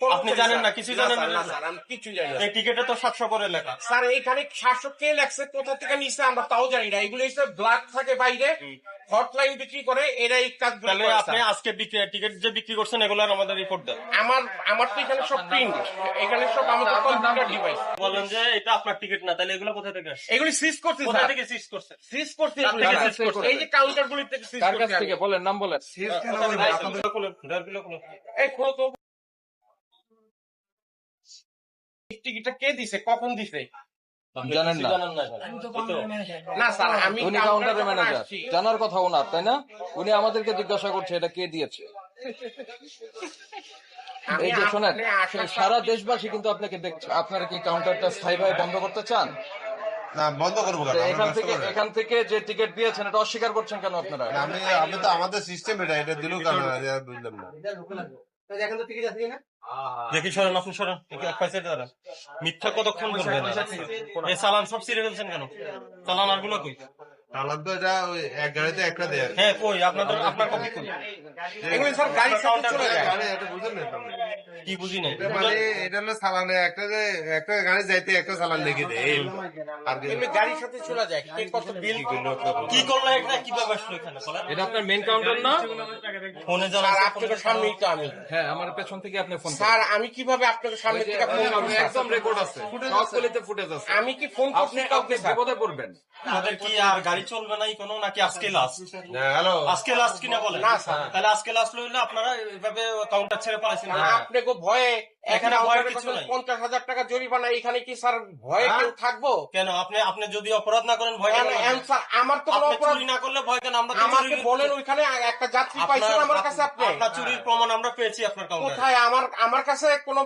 আপনি জানেন না, কিছু জানেন না স্যার, আমি কিছু জানি না এই টিকেটে তো 700 করে লেখা। স্যার। এখানে 700 কে লেখছে, কোথা থেকে নিচ্ছে আমরা তাও জানি না। এগুলো হচ্ছে ব্লাড থাকে বাইরে, হটলাইন বিক্রি করে, এরা এই কাজগুলো তাহলে করে, আপনি স্যার। আজকে টিকিট যে বিক্রি করছেন এগুলোর আমাদের রিপোর্ট দেন। আমার তো এখানে সব প্রিন্ট, এখানে সব আমাদের কম্পিউটার ডিভাইস। বলেন যে এটা আপনার টিকিট না, তাহলে এগুলো কোথা থেকে আসছে? এগুলি সিজ করছি কোথা স্যার, থেকে সিজ করছে? সিজ করছি কার এগুলি, থেকে স্যার। সিজ করছে? এই যে কাউন্টার গুলি থেকে সিজ কার কাছ করছি থেকে আমি। বলেন, নাম বলেন। এই খোলো তো, এই টিকিটটা কে দিছে, কখন দিছে? জানেন না? না স্যার, আমি উনি কাউন্টারের ম্যানেজার, জানার কথা ওনার, তাই না? উনি আমাদেরকে জিজ্ঞাসা করছে এটা কে দিয়েছে। এই যে শোনেন, সারা দেশবাসী কিন্তু আপনাকে দেখছে। আপনারা কি কাউন্টারটা স্থায়ীভাবে বন্ধ করতে চান? না, বন্ধ করবো তো এখান থেকে যে টিকিট দিয়েছেন এটা অস্বীকার করছেন কেন আপনারা? আমি তো আমাদের সিস্টেম এটা দিল কেন বুঝলাম না। দেখি সরেন, আপনি সরেন, এক পাশে দাঁড়ান। মিথ্যা কতক্ষণ বলবেন? এই চালান সব ছিঁড়ে ফেলছেন কেন? চালান আর গুলো কই? তাহলে তো এটা ওই এক গাড়িতে একটা দেয়। হ্যাঁ কই আপনার কপি কই? এগুলি স্যার গাড়ির সাথে চলে যায়। এটা বুঝলেন না তো? কি বুঝি নাই। মানে এটা হলো চালানে একটা গাড়ি যাইতে একটা চালান লিখে দেয় এই। আর কি? এগুলি গাড়ির সাথে চলে যায়, কে কত বিল কি করলো এটা, কিভাবে আসলো এখানে বলেন? এটা আপনার মেইন কাউন্টার না? ফোনে স্যার, জানান। আপনাদের সামনেই তো আমি। হ্যাঁ, আমার পেছন থেকে আপনি ফোন স্যার, আমি কিভাবে আপনাদের সামনে থেকে ফোন করবো স্যার? একদম রেকর্ড আছে, সবগুলিতে ফুটেজ আছে। আমি কি ফোন করছি আপনি কাউকে স্যার? বিপদে পড়বেন। আমাদের কি আর গাড়ি চলবে নাই কোনো, নাকি আজকে লাস্ট? হ্যালো, আজকে লাস্ট কিনা বলেন? না, স্যার। তাহলে আজকে লাস্ট হইলে আপনারা এইভাবে কাউন্টার ছেড়ে পালাইছেন কেন? আপনাকে ভয়ে এখানে ভয়ের কিছু নাই। 50,000 টাকা জরিমানা, এখানে কি স্যার ভয়ে কেউ থাকবো? কেন আপনি যদি অপরাধ না করেন ভয় কেন লাগবে? স্যার, আমার তো কোনো আপনি অপরাধ। চুরি না করলে ভয় কেন? আমরা তো আমাকে চুরি- বলেন, ওইখানে একটা যাত্রী পাইছেন আমার কাছে আপনি? আপনার চুরির প্রমাণ আমরা পেয়েছি আপনার কাউন্টারে। কোথায়? আমার কাছে কোন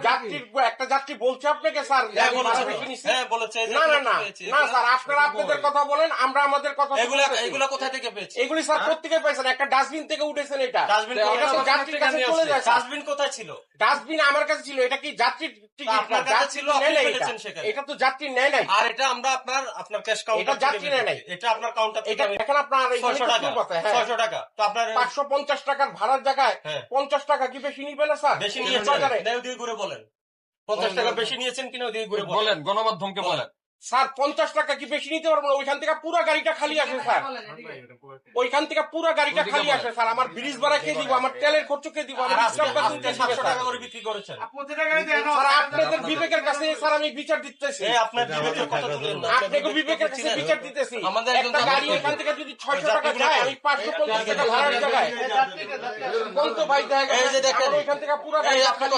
যাত্রীর, একটা যাত্রী বলছে আপনাকে স্যার যে হ্যাঁ আমি বলেছে, ভাড়া বেশি নিছি? হ্যাঁ বলেছে, এই যে না না এগুলো না পেয়েছি। না স্যার, আপনারা আপনাদের কথা বলেন, আমরা আমাদের কথা বলতেছি। এগুলা কোথা থেকে পেয়েছি? এগুলি স্যার কোত্থেকে পাইছেন? একটা ডাস্টবিন থেকে উঠেছেন এটা। ডাস্টবিন এটা তো যাত্রীর কাছে চলে যায় স্যার। ডাস্টবিন কোথায় ছিল? ডাস্টবিন আমার কাছে ছিল, এটা কি যাত্রীর টিকিট? আপনার কাছে যাত্রী ছিল, নেয় আপনি নাই এটা। ফেলেছেন সেখানে। এটা তো যাত্রী নেয় নাই। আর এটা আমরা আপনার ক্যাশ কাউন্টার এটা যাত্রী নেয় নাই। এটা আপনার কাউন্টার এটা এখন আপনার এখানে 600 তো টাকা, proof আছে, হ্যাঁ। 600 টাকা তো আপনার 550 টাকার ভাড়ার জায়গায় হ্যাঁ। 50 টাকা কি বেশি নিবে না স্যার? বেশি এটা নিয়েছেন, বাজারে। না ওদিকে ঘুরে বলেন। 50 টাকা বেশি নিয়েছেন কিনা ওদিকে ঘুরে বলেন। বলেন, গণমাধ্যমকে বলেন। স্যার 50 টাকা কি বেশি নিতে পারবো না? ওইখান থেকে পুরো গাড়িটা খালি আসে স্যার, ওইখান থেকে পুরো গাড়িটা খালি আসে স্যার। আমার ব্রিজ ভাড়া কে দিব? আমার তেলের খরচ কে দিব? আর আমার আজকে রিক্সা ভাড়া আপনি দিতে 700 হবে টাকা স্যার। করে বিক্রি করেছেন। স্যার, আপনাদের বিবেকের কাছে স্যার আমি বিচার দিতেছি। এই আপনার বিবেকের কথা বলেন না। আপনাকে বিবেকের কাছে বিচার দিতেছি। আমাদের একজন একটা গাড়ি এখান থেকে যদি 600 টাকা যায়, আমি 550 টাকা ভাড়ার জায়গায় কোন তো ভাই দেখা এই যে গেছে দেখেন, আমার ওইখান থেকে পুরো এই গাড়ি আপনি কথা